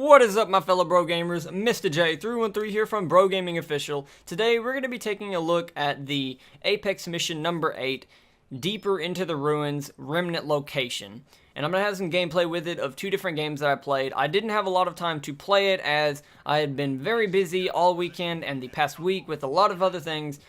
What is up, my fellow bro gamers? Mr. J313 here from Bro Gaming Official. Today we're going to be taking a look at the Apex mission number 8, Deeper into the Ruins, Remnant Location. And I'm going to have some gameplay with it of two different games that I played. I didn't have a lot of time to play it as I had been very busy all weekend and the past week with a lot of other things.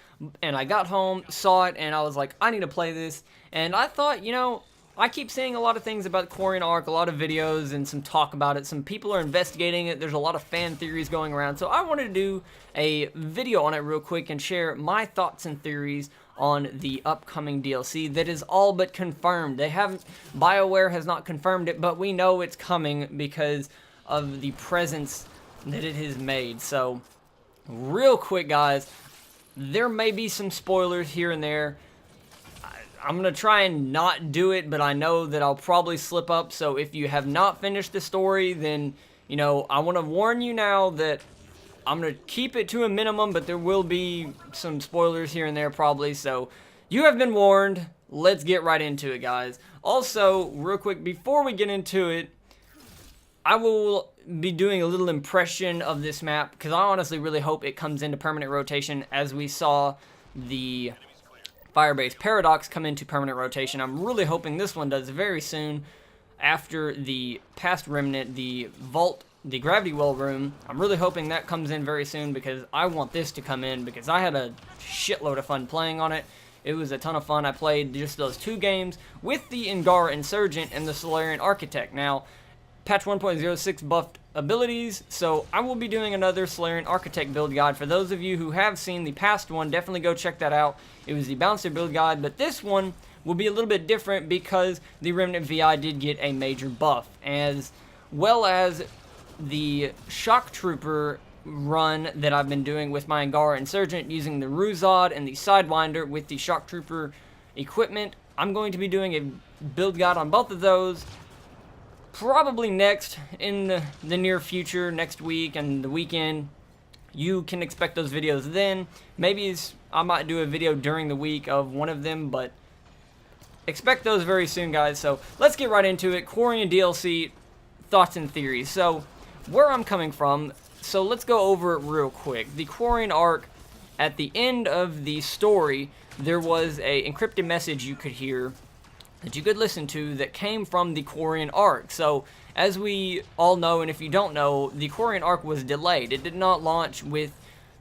And I got home, saw it, and I was like, I need to play this. And I thought, you know, I keep seeing a lot of things about Quarian Ark, a lot of videos and some talk about it. Some people are investigating it. There's a lot of fan theories going around. So I wanted to do a video on it real quick and share my thoughts and theories on the upcoming DLC that is all but confirmed. BioWare has not confirmed it, but we know it's coming because of the presence that it has made. So real quick, guys, there may be some spoilers here and there. I'm going to try and not do it, but I know that I'll probably slip up. So if you have not finished the story, then, you know, I want to warn you now that I'm going to keep it to a minimum, but there will be some spoilers here and there probably. So you have been warned. Let's get right into it, guys. Also, real quick, before we get into it, I will be doing a little impression of this map because I honestly really hope it comes into permanent rotation as we saw the Firebase Paradox come into permanent rotation. I'm really hoping this one does very soon after the past Remnant, the Vault, the Gravity Well room. I'm really hoping that comes in very soon because I want this to come in because I had a shitload of fun playing on it. It was a ton of fun. I played just those two games with the Angara Insurgent and the Salarian Architect. Now, patch 1.06 buffed abilities, so I will be doing another Salarian Architect build guide. For those of you who have seen the past one, definitely go check that out. It was the Bouncer build guide, but this one will be a little bit different because the Remnant VI did get a major buff, as well as the Shock Trooper run that I've been doing with my Angara Insurgent using the Ruzod and the Sidewinder with the Shock Trooper equipment. I'm going to be doing a build guide on both of those probably next in the near future, next week and the weekend. You can expect those videos then. Maybe I might do a video during the week of one of them, but expect those very soon, guys. So let's get right into it. Quarian DLC thoughts and theories. So where I'm coming from, so let's go over it real quick. The Quarian Ark, at the end of the story, there was a encrypted message you could hear that you could listen to that came from the Quarian Ark. So, as we all know, and if you don't know, the Quarian Ark was delayed. It did not launch with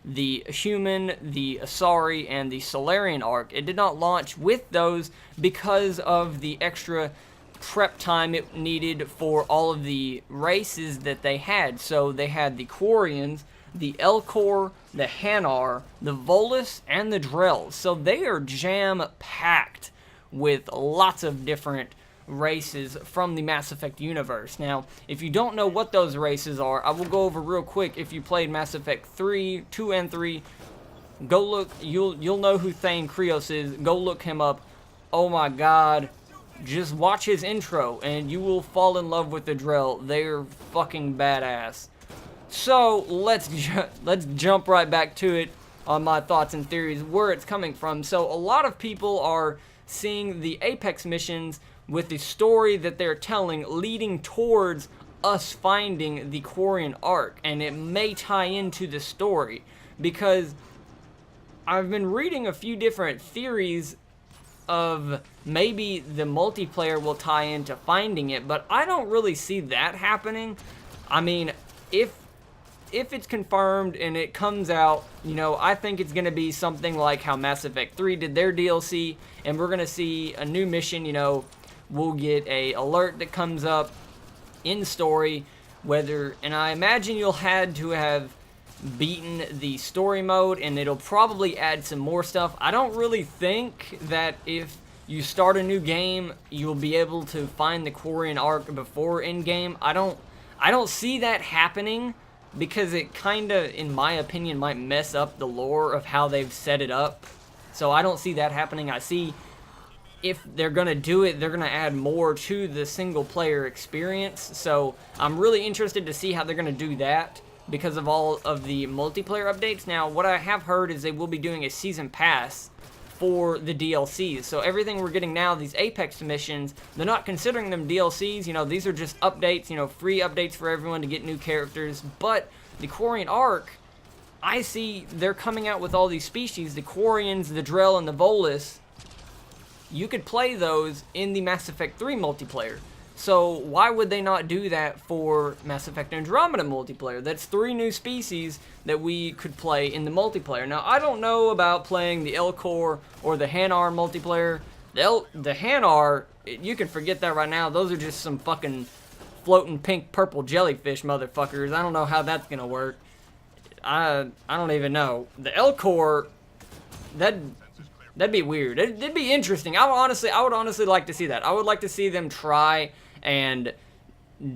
the Human, the Asari, and the Salarian Ark. It did not launch with those because of the extra prep time it needed for all of the races that they had. So, they had the Quarians, the Elcor, the Hanar, the Volus, and the Drells. So, they are jam-packed with lots of different races from the Mass Effect universe. Now, if you don't know what those races are, I will go over real quick. If you played Mass Effect 3, 2, and 3, go look. You'll know who Thane Krios is. Go look him up. Oh my God. Just watch his intro, and you will fall in love with the Drell. They're fucking badass. So, let's jump right back to it on my thoughts and theories, where it's coming from. So, a lot of people are seeing the Apex missions with the story that they're telling leading towards us finding the Quarian Ark, and it may tie into the story because I've been reading a few different theories of maybe the multiplayer will tie into finding it, but I don't really see that happening. I mean, if it's confirmed and it comes out, you know, I think it's going to be something like how Mass Effect 3 did their DLC, and we're going to see a new mission. You know, we'll get a alert that comes up in story, and I imagine you'll had to have beaten the story mode, and it'll probably add some more stuff. I don't really think that if you start a new game, you'll be able to find the Quarian Ark before in-game. I don't see that happening, because it kind of, in my opinion, might mess up the lore of how they've set it up. So I don't see that happening. I see if they're going to do it, they're going to add more to the single-player experience. So I'm really interested to see how they're going to do that because of all of the multiplayer updates. Now, what I have heard is they will be doing a season pass for the DLCs. So everything we're getting now, these Apex missions, they're not considering them DLCs. You know, these are just updates, you know, free updates for everyone to get new characters. But the Quarian Ark, I see they're coming out with all these species, the Quarians, the Drell, and the Volus. You could play those in the Mass Effect 3 multiplayer. So why would they not do that for Mass Effect Andromeda multiplayer? That's 3 new species that we could play in the multiplayer. Now, I don't know about playing the Elcor or the Hanar multiplayer. The Hanar, you can forget that right now. Those are just some fucking floating pink purple jellyfish motherfuckers. I don't know how that's gonna work. I don't even know. The Elcor, that'd be weird. It'd be interesting. I would honestly like to see that. I would like to see them try and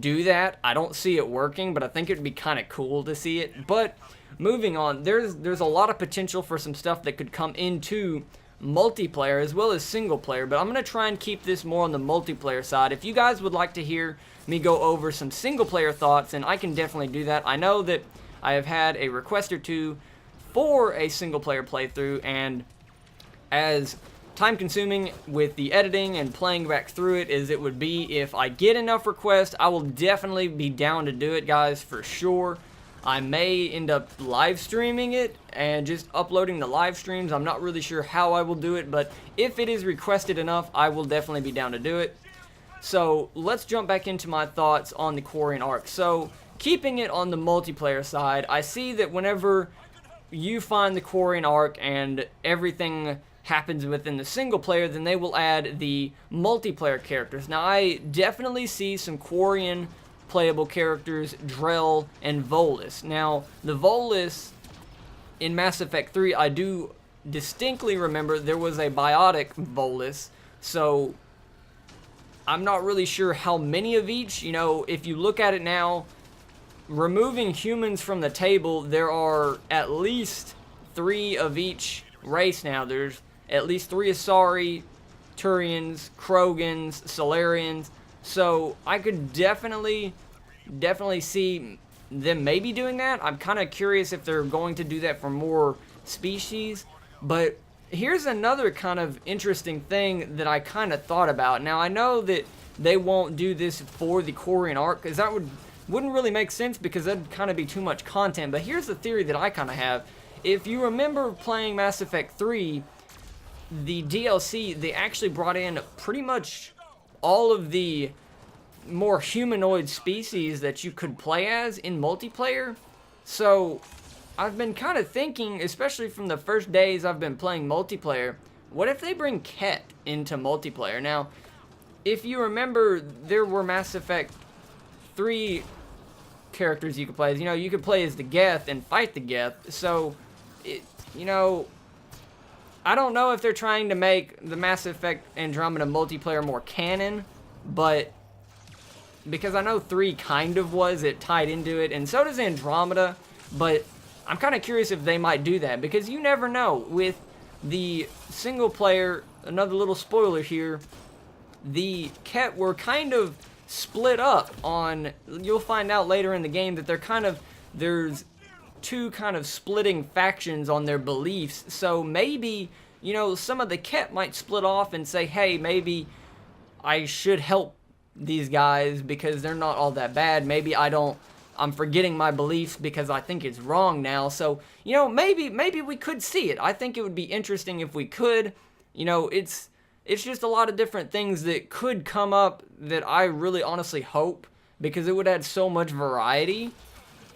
do that. I don't see it working, but I think it'd be kind of cool to see it. But moving on, there's a lot of potential for some stuff that could come into multiplayer as well as single player, but I'm going to try and keep this more on the multiplayer side. If you guys would like to hear me go over some single player thoughts, and I can definitely do that. I know that I have had a request or two for a single player playthrough, and as time consuming with the editing and playing back through it as it would be, if I get enough requests, I will definitely be down to do it, guys, for sure. I may end up live streaming it and just uploading the live streams. I'm not really sure how I will do it, but if it is requested enough, I will definitely be down to do it. So let's jump back into my thoughts on the Quarian Ark. So keeping it on the multiplayer side, I see that whenever you find the Quarian Ark and everything happens within the single player, then they will add the multiplayer characters. Now, I definitely see some Quarian playable characters, Drell and Volus. Now, the Volus in Mass Effect 3, I do distinctly remember there was a biotic Volus, so I'm not really sure how many of each. You know, if you look at it now, removing humans from the table, there are at least 3 of each race now. There's at least 3 Asari, Turians, Krogans, Salarians. So I could definitely see them maybe doing that. I'm kind of curious if they're going to do that for more species. But here's another kind of interesting thing that I kind of thought about. Now, I know that they won't do this for the Quarian Ark, because that wouldn't really make sense, because that'd kind of be too much content. But here's the theory that I kind of have. If you remember playing Mass Effect 3, the DLC, they actually brought in pretty much all of the more humanoid species that you could play as in multiplayer. So I've been kind of thinking, especially from the first days I've been playing multiplayer, what if they bring Ket into multiplayer? Now, if you remember, there were Mass Effect 3 characters you could play as. You know, you could play as the Geth and fight the Geth. So, you know, I don't know if they're trying to make the Mass Effect Andromeda multiplayer more canon, but because I know 3 kind of was, it tied into it, and so does Andromeda, but I'm kind of curious if they might do that, because you never know. With the single player, another little spoiler here, the Ket were kind of split up on, you'll find out later in the game that there's 2 kind of splitting factions on their beliefs. So maybe, you know, some of the Ket might split off and say, hey, maybe I should help these guys because they're not all that bad. Maybe I'm forgetting my beliefs because I think it's wrong now. So, you know, maybe we could see it. I think it would be interesting if we could. You know, it's just a lot of different things that could come up that I really honestly hope, because it would add so much variety.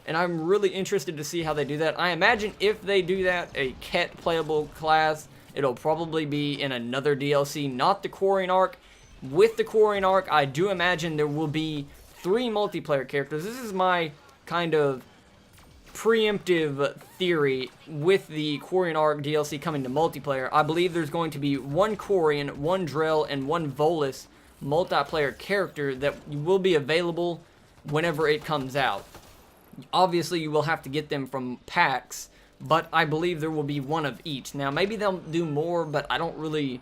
And I'm really interested to see how they do that. I imagine if they do that, a Ket playable class, it'll probably be in another DLC, not the Quarian Ark. With the Quarian Ark, I do imagine there will be 3 multiplayer characters. This is my kind of preemptive theory with the Quarian Ark DLC coming to multiplayer. I believe there's going to be 1 Quarian, 1 Drell, and 1 Volus multiplayer character that will be available whenever it comes out. Obviously, you will have to get them from packs, but I believe there will be 1 of each. Now, maybe they'll do more, but I don't really...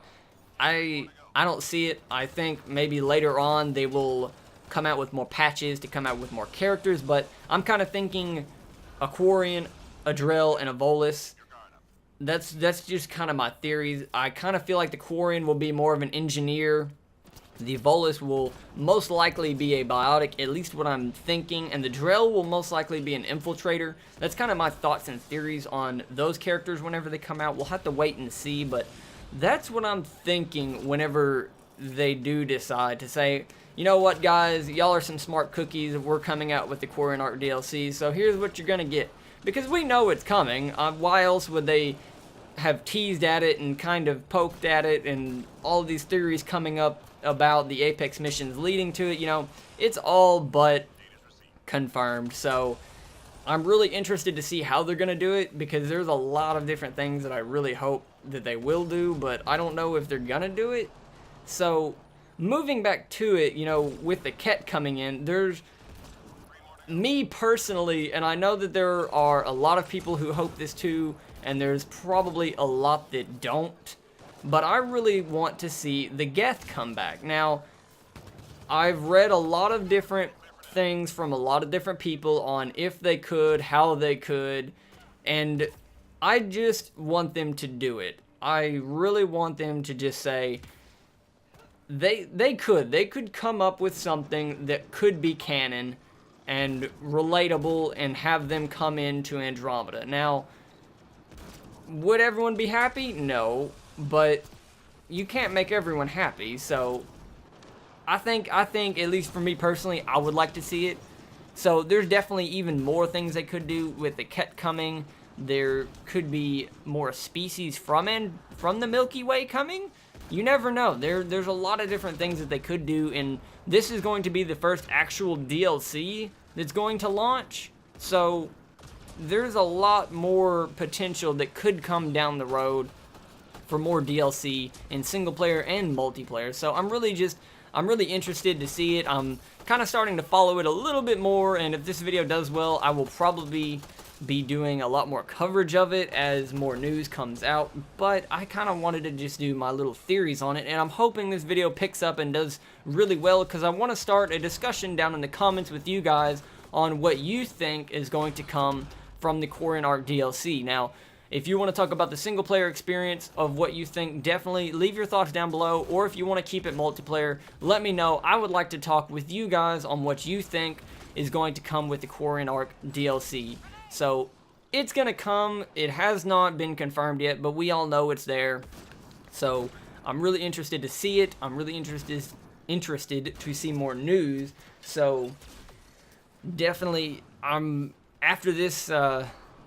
I don't see it. I think maybe later on they will come out with more patches to come out with more characters, but I'm kind of thinking a Quarian, a Drell, and a Volus. that's just kind of my theories. I kind of feel like the Quarian will be more of an engineer. The Volus will most likely be a biotic, at least what I'm thinking, and the Drell will most likely be an infiltrator. That's kind of my thoughts and theories on those characters whenever they come out. We'll have to wait and see, but that's what I'm thinking whenever they do decide to say, you know what, guys, y'all are some smart cookies. We're coming out with the Quarian Ark DLC, so here's what you're going to get. Because we know it's coming. Why else would they have teased at it and kind of poked at it and all these theories coming up about the Apex missions leading to it? You know, it's all but confirmed. So I'm really interested to see how they're going to do it, because there's a lot of different things that I really hope that they will do, but I don't know if they're going to do it. So moving back to it, you know, with the Ket coming in, there's me personally, and I know that there are a lot of people who hope this too, and there's probably a lot that don't, but I really want to see the Geth come back. Now, I've read a lot of different things from a lot of different people on if they could, how they could, and I just want them to do it. I really want them to just say they could come up with something that could be canon and relatable and have them come into Andromeda. Now, would everyone be happy? No, but you can't make everyone happy, so I think at least for me personally, I would like to see it. So there's definitely even more things they could do with the Ket coming. There could be more species from the Milky Way coming. You never know. There's a lot of different things that they could do, and this is going to be the first actual DLC that's going to launch. So there's a lot more potential that could come down the road for more DLC in single player and multiplayer. So I'm really interested to see it. I'm kind of starting to follow it a little bit more, and if this video does well, I will probably be doing a lot more coverage of it as more news comes out, but I kind of wanted to just do my little theories on it, and I'm hoping this video picks up and does really well, because I want to start a discussion down in the comments with you guys on what you think is going to come from the Quarian Ark DLC. Now, if you want to talk about the single player experience of what you think, definitely leave your thoughts down below, or if you want to keep it multiplayer, let me know. I would like to talk with you guys on what you think is going to come with the Quarian Ark DLC. So it's gonna come. It has not been confirmed yet, but we all know it's there. So I'm really interested to see it. I'm really interested to see more news. So definitely, after this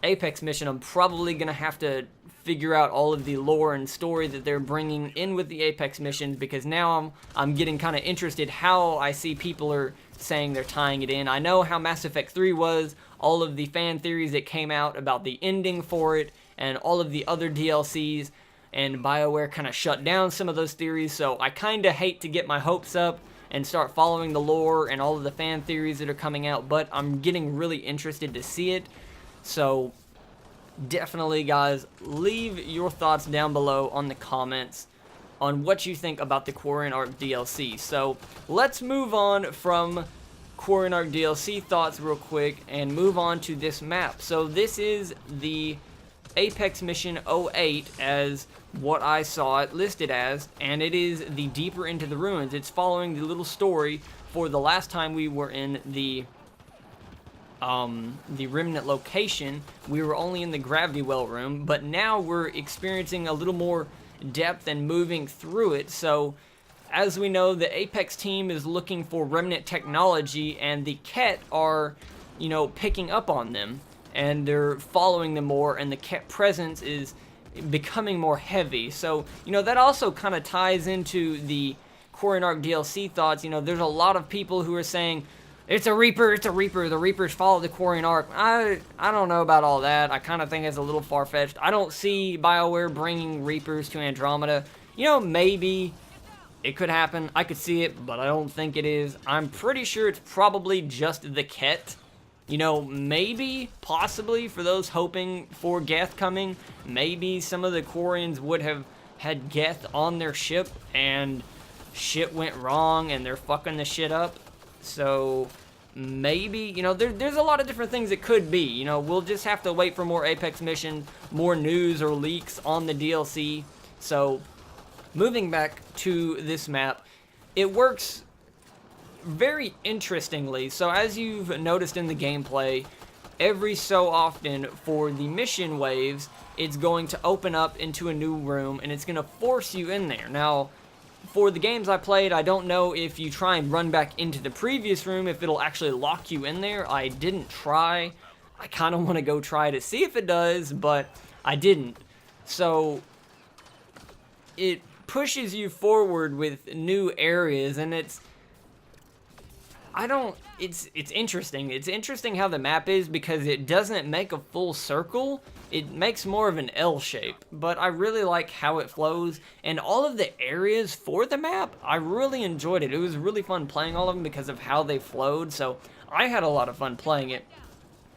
Apex mission, I'm probably gonna have to figure out all of the lore and story that they're bringing in with the Apex missions, because now I'm getting kind of interested how I see people are saying they're tying it in. I know how Mass Effect 3 was, all of the fan theories that came out about the ending for it, and all of the other DLCs, and BioWare kind of shut down some of those theories, so I kind of hate to get my hopes up and start following the lore and all of the fan theories that are coming out, but I'm getting really interested to see it. So definitely, guys, leave your thoughts down below on the comments on what you think about the Quarian Ark DLC. So let's move on from Quarian Ark DLC thoughts real quick and move on to this map. So this is the Apex Mission 08 as what I saw it listed as, and it is the Deeper Into the Ruins. It's following the little story for the last time we were in the Remnant Location. We were only in the gravity well room, but now we're experiencing a little more depth and moving through it. So as we know, the Apex team is looking for Remnant technology, and the Ket are, you know, picking up on them, and they're following them more, and the Ket presence is becoming more heavy. So, you know, that also kind of ties into the Quarian Ark DLC thoughts. You know, there's a lot of people who are saying, it's a Reaper, it's a Reaper, the Reapers follow the Quarian Ark. I don't know about all that. I kind of think it's a little far-fetched. I don't see BioWare bringing Reapers to Andromeda. You know, maybe it could happen. I could see it, but I don't think it is. I'm pretty sure it's probably just the Ket. You know, maybe, possibly, for those hoping for Geth coming, maybe some of the Quarians would have had Geth on their ship, and shit went wrong, and they're fucking the shit up. So, maybe, you know, there's a lot of different things it could be. You know, we'll just have to wait for more Apex missions, more news or leaks on the DLC. So, moving back to this map, it works very interestingly. So as you've noticed in the gameplay, every so often for the mission waves, it's going to open up into a new room and it's going to force you in there. Now, for the games I played, I don't know if you try and run back into the previous room, if it'll actually lock you in there. I didn't try. I kind of want to go try to see if it does, but I didn't. So, it pushes you forward with new areas, and it's interesting. It's interesting how the map is, because it doesn't make a full circle. It makes more of an L shape, but I really like how it flows, and all of the areas for the map, I really enjoyed it. It was really fun playing all of them because of how they flowed, so I had a lot of fun playing it.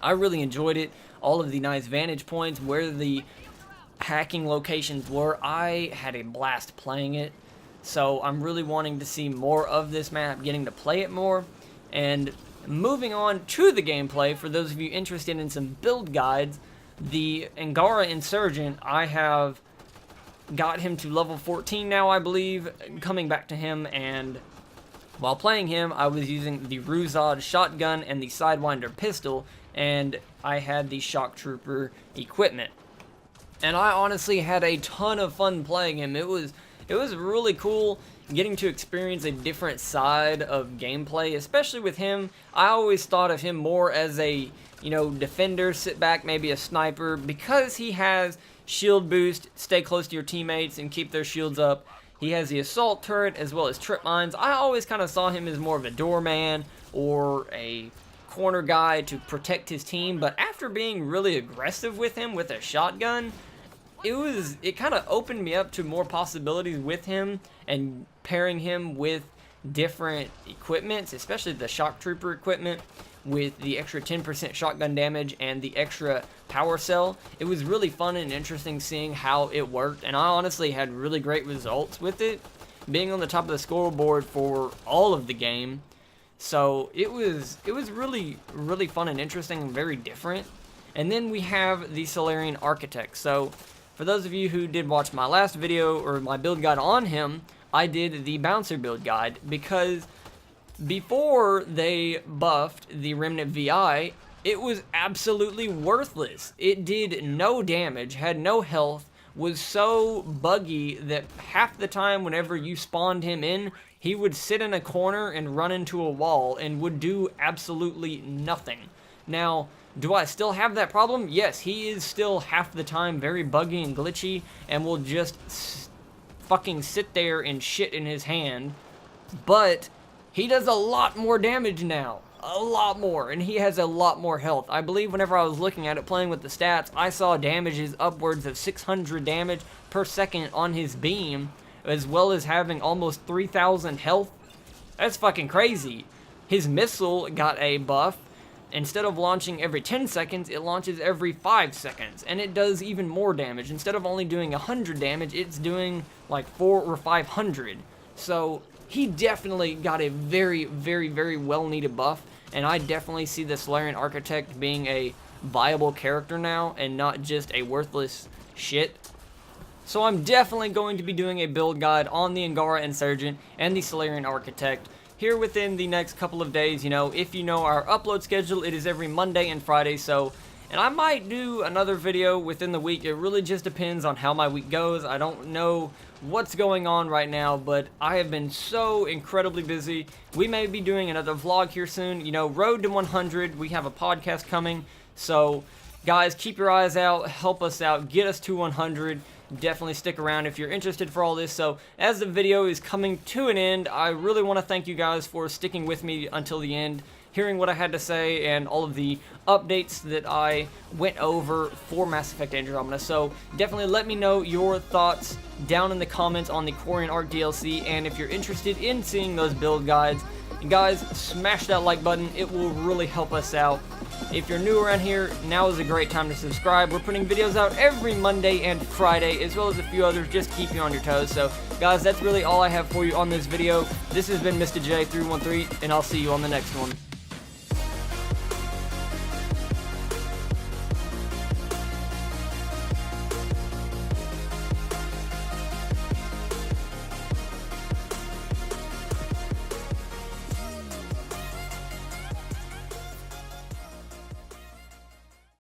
I really enjoyed it. All of the nice vantage points, where the hacking locations were, I had a blast playing it. So I'm really wanting to see more of this map, getting to play it more. And moving on to the gameplay, for those of you interested in some build guides, the Angara Insurgent, I have got him to level 14 now, I believe, coming back to him, and while playing him, I was using the Ruzad shotgun and the Sidewinder pistol, and I had the Shock Trooper equipment. And I honestly had a ton of fun playing him. It was really cool getting to experience a different side of gameplay, especially with him. I always thought of him more as a, you know, defender, sit back, maybe a sniper, because he has shield boost, stay close to your teammates and keep their shields up. He has the assault turret as well as trip mines. I always kind of saw him as more of a doorman or a corner guy to protect his team, but after being really aggressive with him with a shotgun, it kind of opened me up to more possibilities with him, and pairing him with different equipments, especially the Shock Trooper equipment with the extra 10% shotgun damage and the extra power cell. It was really fun and interesting seeing how it worked, and I honestly had really great results with it, being on the top of the scoreboard for all of the game. So it was really, really fun and interesting and very different. And then we have the Salarian Architect. So for those of you who did watch my last video, or my build guide on him, I did the Bouncer build guide, because before they buffed the Remnant VI, it was absolutely worthless. It did no damage, had no health, was so buggy that half the time whenever you spawned him in, he would sit in a corner and run into a wall and would do absolutely nothing. Now, do I still have that problem? Yes, he is still half the time very buggy and glitchy, and will just fucking sit there and shit in his hand, but he does a lot more damage now. A lot more, and he has a lot more health. I believe whenever I was looking at it, playing with the stats, I saw damages upwards of 600 damage per second on his beam, as well as having almost 3,000 health. That's fucking crazy. His missile got a buff. Instead of launching every 10 seconds, it launches every 5 seconds, and it does even more damage. Instead of only doing 100 damage, it's doing like 400 or 500. So he definitely got a very, very, very well-needed buff, and I definitely see the Salarian Architect being a viable character now, and not just a worthless shit. So I'm definitely going to be doing a build guide on the Angara Insurgent and the Salarian Architect here within the next couple of days. You know, if you know our upload schedule, it is every Monday and Friday, so, and I might do another video within the week. It really just depends on how my week goes. I don't know what's going on right now, but I have been so incredibly busy. We may be doing another vlog here soon. You know, road to 100, we have a podcast coming, so guys, keep your eyes out, help us out, get us to 100. Definitely stick around if you're interested for all this. So as the video is coming to an end, I really want to thank you guys for sticking with me until the end, hearing what I had to say and all of the updates that I went over for Mass Effect Andromeda. So definitely let me know your thoughts down in the comments on the Quarian Ark DLC, and if you're interested in seeing those build guides, guys, smash that like button. It will really help us out. If you're new around here, now is a great time to subscribe. We're putting videos out every Monday and Friday, as well as a few others, just to keep you on your toes. So, guys, that's really all I have for you on this video. This has been Mr. J313, and I'll see you on the next one.